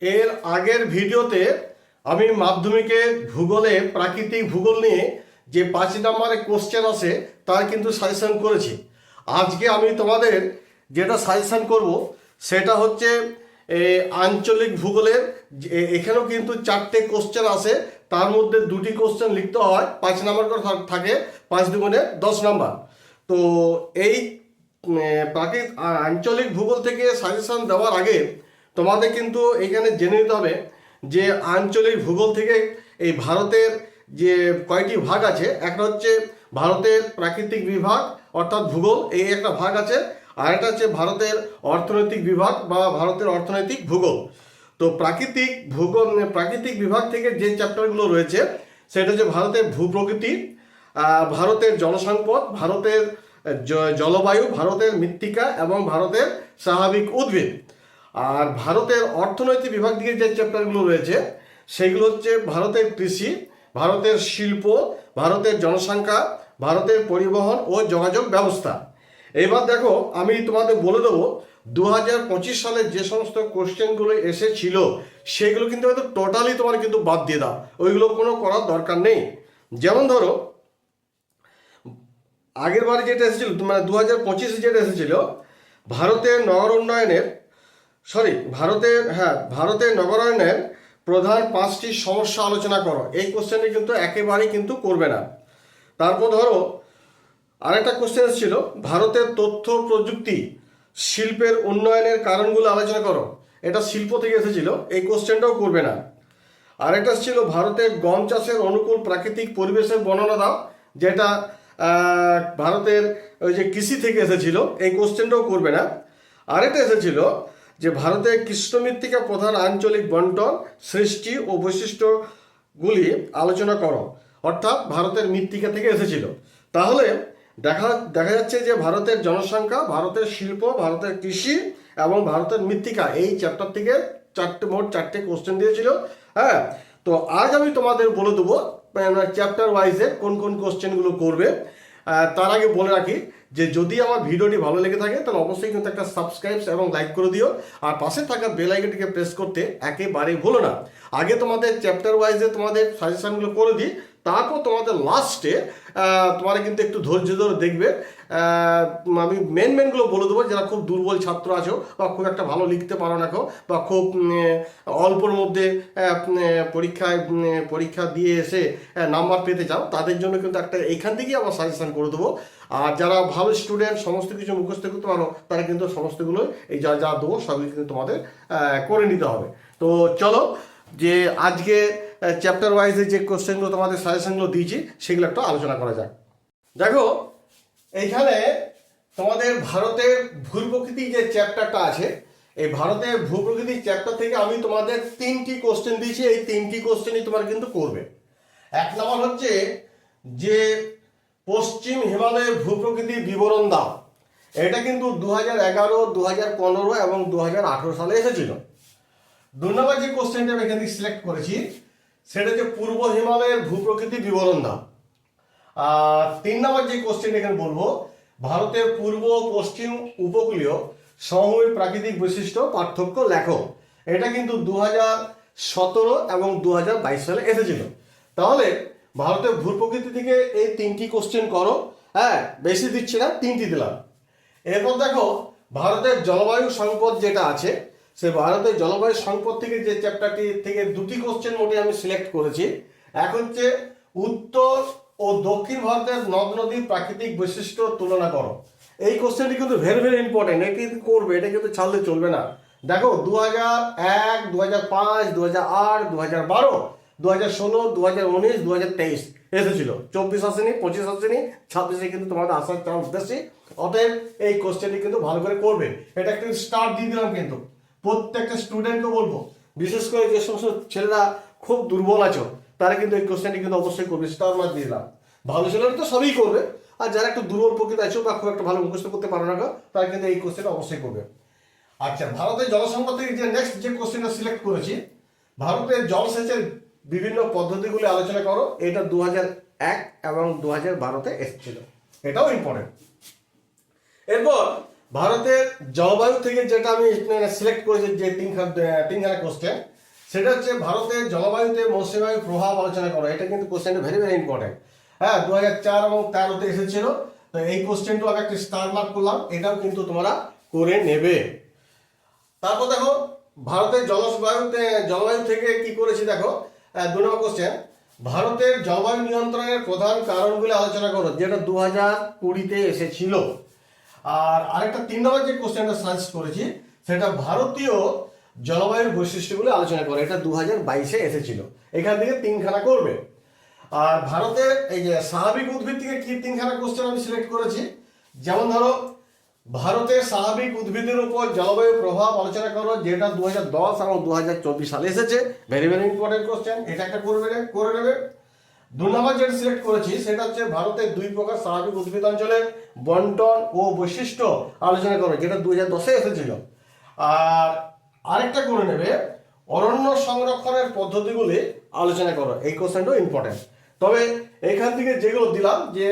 এর আগের ভিডিওতে আমি মাধ্যমিকে ভূগোলে প্রাকৃতিক ভূগোল নিয়ে যে 5 নম্বরের কোশ্চেন আছে তার কিন্তু সাজেশন করেছি। আজকে আমি তোমাদের যেটা সাজেশন করব সেটা হচ্ছে আঞ্চলিক ভূগোলের। এখানেও কিন্তু 4টে কোশ্চেন আছে, তার মধ্যে 2টি কোশ্চেন লিখতে হয়, 5 নম্বর করে থাকে, 5 দুগুণে 10 নম্বর। তো এই আঞ্চলিক ভূগোল থেকে সাজেশন দেওয়ার আগে তোমাদের কিন্তু এখানে জেনে নিতে হবে যে আঞ্চলিক ভূগোল থেকে এই ভারতের যে কয়টি ভাগ আছে। একটা হচ্ছে ভারতের প্রাকৃতিক বিভাগ অর্থাৎ ভূগোল, এই একটা ভাগ আছে, আর একটা হচ্ছে ভারতের অর্থনৈতিক বিভাগ বা ভারতের অর্থনৈতিক ভূগোল। তো প্রাকৃতিক বিভাগ থেকে যে চ্যাপ্টারগুলো রয়েছে সেটা হচ্ছে ভারতের ভূপ্রকৃতি, ভারতের জলসম্পদ, ভারতের জলবায়ু, ভারতের মৃত্তিকা এবং ভারতের স্বাভাবিক উদ্ভিদ। আর ভারতের অর্থনৈতিক বিভাগ থেকে যে চ্যাপ্টারগুলো রয়েছে সেগুলো হচ্ছে ভারতের কৃষি, ভারতের শিল্প, ভারতের জনসংখ্যা, ভারতের পরিবহন ও যোগাযোগ ব্যবস্থা। এবার দেখো, আমি তোমাদের বলে দেবো 2025 সালে যে সমস্ত কোশ্চেনগুলো এসেছিল সেগুলো কিন্তু হয়তো টোটালি তোমার কিন্তু বাদ দিয়ে দাও, ওইগুলো কোনো করার দরকার নেই। যেমন ধরো আগের বারে যেটা এসেছিল, মানে 2025 যেটা এসেছিল ভারতের নগর উন্নয়নের ভারতের নগরায়নের প্রধান 5টি সমস্যা আলোচনা করো। এই কোশ্চেনটি কিন্তু একেবারেই কিন্তু করবে না। তারপর ধরো আরেকটা কোশ্চেন ছিল ভারতের তথ্য প্রযুক্তি শিল্পের উন্নয়নের কারণগুলো আলোচনা করো। এটা শিল্প থেকে এসেছিল, এই কোশ্চেনটাও করবে না। আরেকটা ছিল ভারতের গম চাষের অনুকূল প্রাকৃতিক পরিবেশের বর্ণনা দাও, যেটা ভারতের ওই যে কৃষি থেকে এসেছিল, এই কোশ্চেনটাও করবে না। আরেকটা এসেছিল যে ভারতের কৃষ্ণ মৃত্তিকা প্রধান আঞ্চলিক বন্টন সৃষ্টি ও বৈশিষ্ট্যগুলি আলোচনা করো, অর্থাৎ ভারতের মৃত্তিকা থেকে এসেছিল। তাহলে দেখা যাচ্ছে যে ভারতের জনসংখ্যা, ভারতের শিল্প, ভারতের কৃষি এবং ভারতের মৃত্তিকা, এই চ্যাপ্টার থেকে মোট 4টে কোশ্চেন দিয়েছিল। হ্যাঁ, তো আজ আমি তোমাদের বলে দেবো চ্যাপ্টার ওয়াইজে কোন কোন কোশ্চেনগুলো করবে। তার আগে বলে রাখি যে যদি আমার ভিডিওটি ভালো লেগে থাকে তাহলে অবশ্যই কিন্তু একটা সাবস্ক্রাইব এবং লাইক করে দিও, আর পাশে থাকা বেল আইকনটিকে প্রেস করতে একেবারে ভুলো না। আগে তোমাদের চ্যাপ্টার ওয়াইজে তোমাদের সাজেশনগুলো করে দিই, তারপর তোমাদের লাস্টে তোমরা কিন্তু একটু ধৈর্য ধরে দেখবে। আমি মেনগুলো বলে দেবো, যারা খুব দুর্বল ছাত্র আছো বা খুব একটা ভালো লিখতে পারো না কেউ, বা খুব অল্পর মধ্যে পরীক্ষা দিয়ে এসে নাম্বার পেতে চাও, তাদের জন্য কিন্তু একটা এখান থেকেই আবার সাজেশন করে দেবো। আর যারা ভালো স্টুডেন্ট সমস্ত কিছু মুখস্থ করতে পারো তারা কিন্তু সমস্তগুলো এই যা যা দেবো সবই কিন্তু তোমাদের করে নিতে হবে। তো চলো যে আজকে চ্যাপ্টার ওয়াইজে যে কোশ্চেনগুলো তোমাদের সাজেশনগুলো দিয়েছি সেগুলো একটু আলোচনা করা যাক। দেখো এইখানে তোমাদের ভারতের ভূপ্রকৃতি যে চ্যাপ্টারটা আছে, এই ভারতের ভূপ্রকৃতি চ্যাপ্টার থেকে আমি তোমাদের 3টি কোশ্চেন দিয়েছি, এই 3টি কোশ্চেনই তোমার কিন্তু করবে। 1 নম্বর হচ্ছে যে পশ্চিম হিমালয়ের ভূপ্রকৃতির বিবরণ দাও। এটা কিন্তু 2011, 2015 এবং 2018 সালে এসেছিল। 2 নম্বর যে কোশ্চেনটা আমি এখানে সিলেক্ট করেছি সেটা হচ্ছে পূর্ব হিমালয়ের ভূপ্রকৃতির বিবরণ দাও। আর 3 নম্বর যে কোশ্চেন এখানে বলবো ভারতের পূর্ব পশ্চিম উপকূলীয় সমভূমির প্রাকৃতিক বৈশিষ্ট্য পার্থক্য লেখো। এটা কিন্তু 2017 এবং 2022 সালে এসেছিল। তাহলে ভারতের ভূপ্রকৃতি থেকে এই 3টি কোশ্চেন করো। হ্যাঁ, বেশি দিচ্ছি না, 3টি দিলাম। এরপর দেখো ভারতের জলবায়ু সম্পদ যেটা আছে, সে ভারতের জলবায়ু সম্পদ থেকে যে চ্যাপ্টারটি থেকে 2টি কোশ্চেন মোটে আমি সিলেক্ট করেছি। এক হচ্ছে উত্তর ও দক্ষিণ ভারতের নদ নদীর প্রাকৃতিক বৈশিষ্ট্য তুলনা করো। এই কোশ্চেনটি কিন্তু ভেরি ইম্পর্টেন্ট, এটি কিন্তু করবে, এটা কিন্তু ছাড়লে চলবে না। দেখো 2001, 2005, 2008, 2012, 2016, 2019, 2023 এসেছিল। 24 আসেনি, 25 আসেনি, 26-এ কিন্তু তোমাদের আসার চান্স বেশি। অতএব এই কোশ্চেনটি কিন্তু ভালো করে করবে। এটা একটু স্টার্ট দিয়ে দিলাম, কিন্তু প্রত্যেকটা স্টুডেন্টকে বলবো, বিশেষ করে যে সমস্ত ছেলেরা খুব দুর্বল আছো তারা কিন্তু এই কোশ্চেনটি কিন্তু অবশ্যই করবে। স্টার মার্ক দিয়ে দিলাম। ভালো ছেলেরা তো সবই করবে, আর যারা একটু দুর্বল প্রকৃতি আছো বা খুব একটা ভালো মুখস্থ করতে পারো না তারা কিন্তু এই কোশ্চেনটা অবশ্যই করবে। আচ্ছা, ভারতের জলসম্পদ থেকে যে নেক্সট যে কোশ্চেনটা সিলেক্ট করেছি, ভারতের জলসেচের বিভিন্ন পদ্ধতিগুলি আলোচনা করো। এটা 2001 এবং 2012-তে এসেছিল, এটাও ইম্পর্টেন্ট। এরপর ভারতের জলবায়ু থেকে যেটা আমি সিলেক্ট করেছি যে তিনখানা কোশ্চেন, সেটা হচ্ছে ভারতের জলবায়ুতে মৌসুমী বায়ুর প্রভাব আলোচনা করো। এটা কিন্তু কোশ্চেনটা ভেরি ভেরি ইম্পর্টেন্ট। হ্যাঁ, 2004 এবং 2013-তে এসেছিল। তো এই কোশ্চেনটা আমি একটা স্টার মার্ক করলাম, এটাও কিন্তু তোমরা করে নেবে। তারপর দেখো ভারতের জলবায়ু থেকে কি করেছি দেখো, 2 নম্বর কোশ্চেন, ভারতের জলবায়ু নিয়ন্ত্রণের প্রধান কারণগুলি আলোচনা করো, যেটা 2020-তে এসেছিল। আর আরেকটা 3 নম্বর যে কোশ্চেনটা সাজেস্ট করেছি, সেটা ভারতীয় জলবায়ুর বৈশিষ্ট্যগুলি আলোচনা করো। এটা 2022-এ এসেছিল। এখান থেকে 3খানা করবে। আর ভারতের এই যে স্বাভাবিক উদ্ভিদ থেকে কি 3খানা কোশ্চেন আমি সিলেক্ট করেছি। যেমন ধরো ভারতের স্বাভাবিক উদ্ভিদের উপর জলবায়ু প্রভাব আলোচনা করো, যেটা 2010 এবং 2024 সালে এসেছে। ভেরি ভেরি ইম্পর্টেন্ট কোশ্চেন, এটা একটা করে নেবে। 2 নম্বর যেটা সিলেক্ট করেছি সেটা হচ্ছে ভারতের 2 প্রকার স্বাভাবিক উদ্ভিদ অঞ্চলের বন্টন ও বৈশিষ্ট্য আলোচনা করো, যেটা 2010-এ এসেছিল। আর আরেকটা করে নেবে, অরণ্য সংরক্ষণের পদ্ধতিগুলি আলোচনা করো। এই কোশ্চেনটাও ইম্পর্টেন্ট। তবে এখান থেকে যেগুলো দিলাম, যে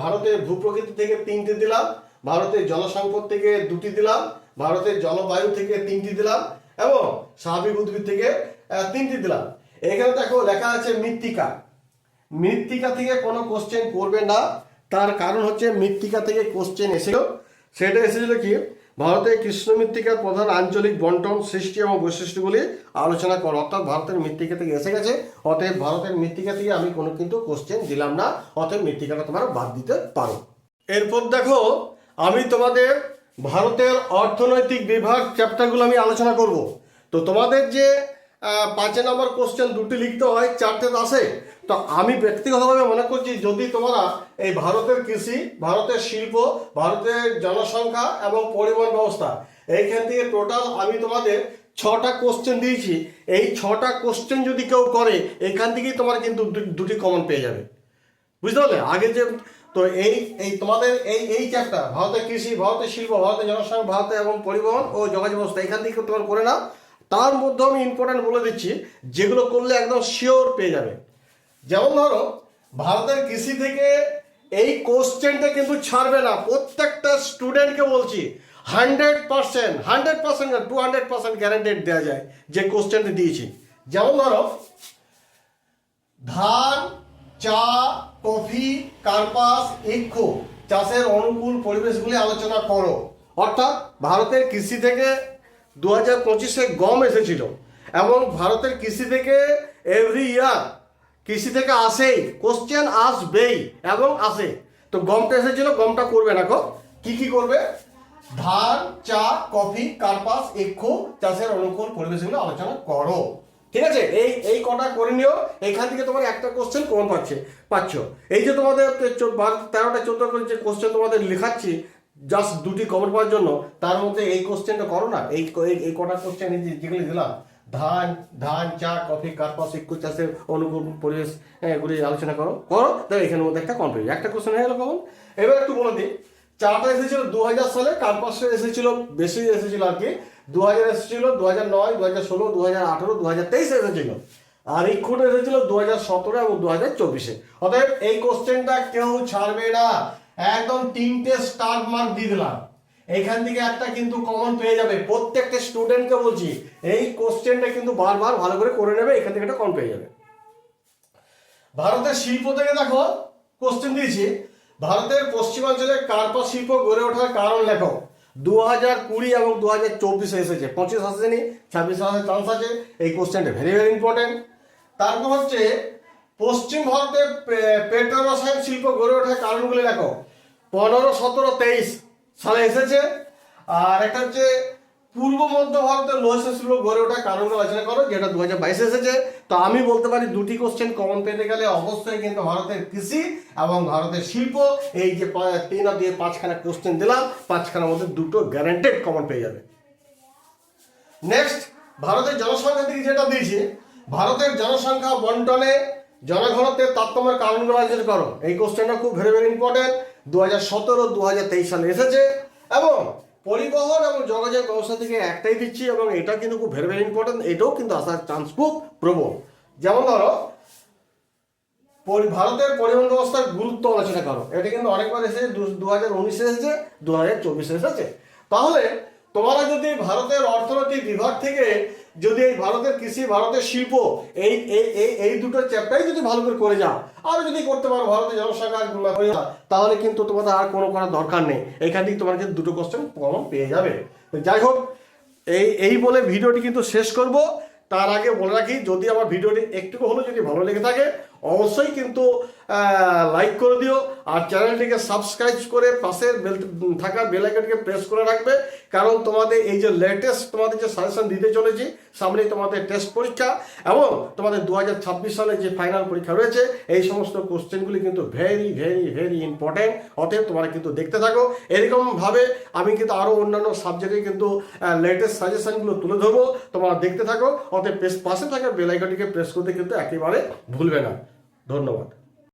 ভারতের ভূপ্রকৃতি থেকে 3টে দিলাম, ভারতের জলসম্পদ থেকে 2টি দিলাম, ভারতের জলবায়ু থেকে 3টি দিলাম, এবং স্বাভাবিক উদ্ভিদ থেকে 3টি দিলাম। এখানে দেখো লেখা আছে মৃত্তিকা। মৃত্তিকা থেকে কোনো কোশ্চেন করবে না, তার কারণ হচ্ছে মৃত্তিকা থেকে কোশ্চেন এসেছিল। সেটা এসেছিল কি, ভারতের কৃষ্ণ মৃত্তিকার প্রধান আঞ্চলিক বন্টন, সৃষ্টি এবং বৈশিষ্ট্যগুলি আলোচনা করো। অর্থাৎ ভারতের মৃত্তিকা থেকে এসে গেছে, অতএব ভারতের মৃত্তিকা থেকে আমি কোনো কিন্তু কোশ্চেন দিলাম না, অতএব মৃত্তিকাটা তোমরা বাদ দিতে পারো। এরপর দেখো আমি তোমাদের ভারতের অর্থনৈতিক বিভাগ চ্যাপ্টারগুলো আমি আলোচনা করব। তো তোমাদের যে 5 নম্বর কোশ্চেন 2টি লিখতে হয়, 4টে আসে। তো আমি ব্যক্তিগতভাবে মনে করছি যদি তোমরা এই ভারতের কৃষি, ভারতের শিল্প, ভারতের জনসংখ্যা এবং পরিবহন ব্যবস্থা, এইখান থেকে টোটাল আমি তোমাদের 6টা কোশ্চেন দিয়েছি। এই 6টা কোশ্চেন যদি কেউ করে, এখান থেকেই তোমার কিন্তু 2টি কমন পেয়ে যাবে। বুঝতে পারলে? আগে যে তো এই তোমাদের এই চ্যাপ্টার ভারতের কৃষি, ভারতের শিল্প, ভারতের জনসংখ্যা, ভারতের এবং পরিবহন ও যোগাযোগ ব্যবস্থা, এখান থেকে তোমার করে নাও। তার মধ্যে আমি ইম্পর্টেন্ট বলে দিচ্ছি, যেগুলো করলে একদম শিওর পেয়ে যাবে। যেমন ধরো ভারতের কৃষি থেকে এই কোশ্চেনটা কিন্তু ছাড়বে না, প্রত্যেকটা স্টুডেন্টকে বলছি 100%, 100% না 200% গ্যারান্টেড দেওয়া যায় যে কোশ্চেনটা দিয়েছি। যেমন ধরো ধান, চা, কফি, কার্পাস, ইক্ষু চাষের অনুকূল পরিবেশগুলি আলোচনা করো। অর্থাৎ ভারতের কৃষি থেকে 2025-এ গম এসেছিল, এবং ভারতের কৃষি থেকে এভরি ইয়ার কৃষি থেকে আসেই কোশ্চেন আসবেই এবং আসে। তো গমটা এসেছিল, গমটা করবে না। কি করবে? ধান, চা, কফি, কার্পাস, ইক্ষু চাষের অনুকূল পরিবেশগুলো আলোচনা করো। ঠিক আছে, এই কটা করে নিও। এখান থেকে তোমার একটা কোশ্চেন কমন পাচ্ছ। এই যে তোমাদের 13টা 14 করে যে কোশ্চেন তোমাদের লেখাচ্ছি জাস্ট 2টি কমন পাওয়ার জন্য, তার মধ্যে এই কোশ্চেনটা করো না। এই কটা কোশ্চেন যেগুলি দিলাম, ধান, চা, কফি, কার্পাস, ইক্ষু চাষের অনুকূল পরিবেশ এগুলি আলোচনা করো। তাহলে এখানের মধ্যে একটা কমন পেয়ে একটা কোশ্চেন হয়ে গেল কমন। এবার একটু বলে দিই, চাটা এসেছিল 2000 সালে, কার্পাসটা এসেছিল বেশি এসেছিল আর কি 2000 এসেছিল, 2009, 2016, 2018, 2023 এসেছিল। আর ইক্ষুটা এসেছিল 2017 এবং 2024-এ। অতএব এই কোশ্চেনটা কেউ ছাড়বে না, একদম 3টে স্টার মার্ক দিয়ে দিলাম। এখান থেকে একটা কিন্তু কমন পেয়ে যাবে। প্রত্যেকটা স্টুডেন্টকে বলছি এই কোশ্চেনটা কিন্তু বারবার ভালো করে নেবে, এখান থেকে একটা কমন পেয়ে যাবে। ভারতের শিল্প থেকে দেখো কোশ্চেন দিয়েছি, ভারতের পশ্চিমাঞ্চলে কার্পাস শিল্প গড়ে ওঠার কারণ লেখো। 2020 এবং 2024-এ এসেছে, 25 আসেনি, 26 আসার চান্স আছে। এই কোশ্চেনটা ভেরি ভেরি ইম্পর্টেন্ট। তারপর হচ্ছে পশ্চিম ভারতে পেট্রো রসায়ন শিল্প গড়ে ওঠার কারণগুলি লেখো। 15, 17, 23 সালে এসেছে। আর একটা হচ্ছে পূর্ব মধ্য ভারতের লোহ শিল্প গড়ে ওঠার কারণগুলো আলোচনা করো, যেটা 2022-এ এসেছে। তো আমি বলতে পারি 2টি কোশ্চেন কমন পেতে গেলে অবশ্যই কিন্তু ভারতের কৃষি এবং ভারতের শিল্প, এই যে 3 আর 2 5খানা কোশ্চেন দিলাম, 5খানার মধ্যে 2টো গ্যারান্টেড কমন পেয়ে যাবে। নেক্সট ভারতের জনসংখ্যা থেকে যেটা দিয়েছি, ভারতের জনসংখ্যা বন্টনে জনঘনত্বের তারতম্যের কারণগুলো আলোচনা করো। এই কোশ্চেনটা খুব ভেরি ভেরি ইম্পর্টেন্ট, 2017, 2023 সালে এসেছে। এবং পরিবহন এবং যোগাযোগ ব্যবস্থা থেকে একটাই দিচ্ছি, এবং এটা কিন্তু খুব ভেরি ভেরি ইম্পর্টেন্ট, এটাও কিন্তু আসার চান্স খুব প্রবল। যেমন ধরো ভারতের পরিবহন ব্যবস্থার গুরুত্ব আলোচনা করো। এটা কিন্তু অনেকবার এসেছে, 2019-এ এসেছে, 2024-এ এসেছে। তাহলে তোমরা যদি ভারতের অর্থনৈতিক বিভাগ থেকে যদি এই ভারতের কৃষি, ভারতের শিল্প, এই এই এই এই দুটো চ্যাপ্টারই যদি ভালো করে যাও, আর যদি করতে পারো ভারতের জনসংখ্যা, তাহলে কিন্তু তোমাদের আর কোনো করার দরকার নেই। এখান থেকে তোমার কিন্তু দুটো কোশ্চেন কমন পেয়ে যাবে। যাই হোক, এই বলে ভিডিওটি কিন্তু শেষ করব। তার আগে বলে রাখি, যদি আমার ভিডিওটি একটু হলেও যদি ভালো লেগে থাকে অবশ্যই কিন্তু লাইক করে দিও, আর চ্যানেলটিকে সাবস্ক্রাইব করে পাশের থাকা বেল আইকনটিকে প্রেস করে রাখবে। কারণ তোমাদের এই যে লেটেস্ট তোমাদের যে সাজেশন দিতে চলেছি, সামনেই তোমাদের টেস্ট পরীক্ষা এবং তোমাদের 2026 সালে যে ফাইনাল পরীক্ষা রয়েছে, এই সমস্ত কোশ্চেনগুলি কিন্তু ভেরি ভেরি ভেরি ইম্পর্টেন্ট। অতএব তোমরা কিন্তু দেখতে থাকো। এরকমভাবে আমি কিন্তু আরও অন্যান্য সাবজেক্টে কিন্তু লেটেস্ট সাজেশনগুলো তুলে ধরবো, তোমরা দেখতে থাকো। অতএব পাশে থাকা বেল আইকনটিকে প্রেস করতে কিন্তু একেবারে ভুলবে না। ধন্যবাদ।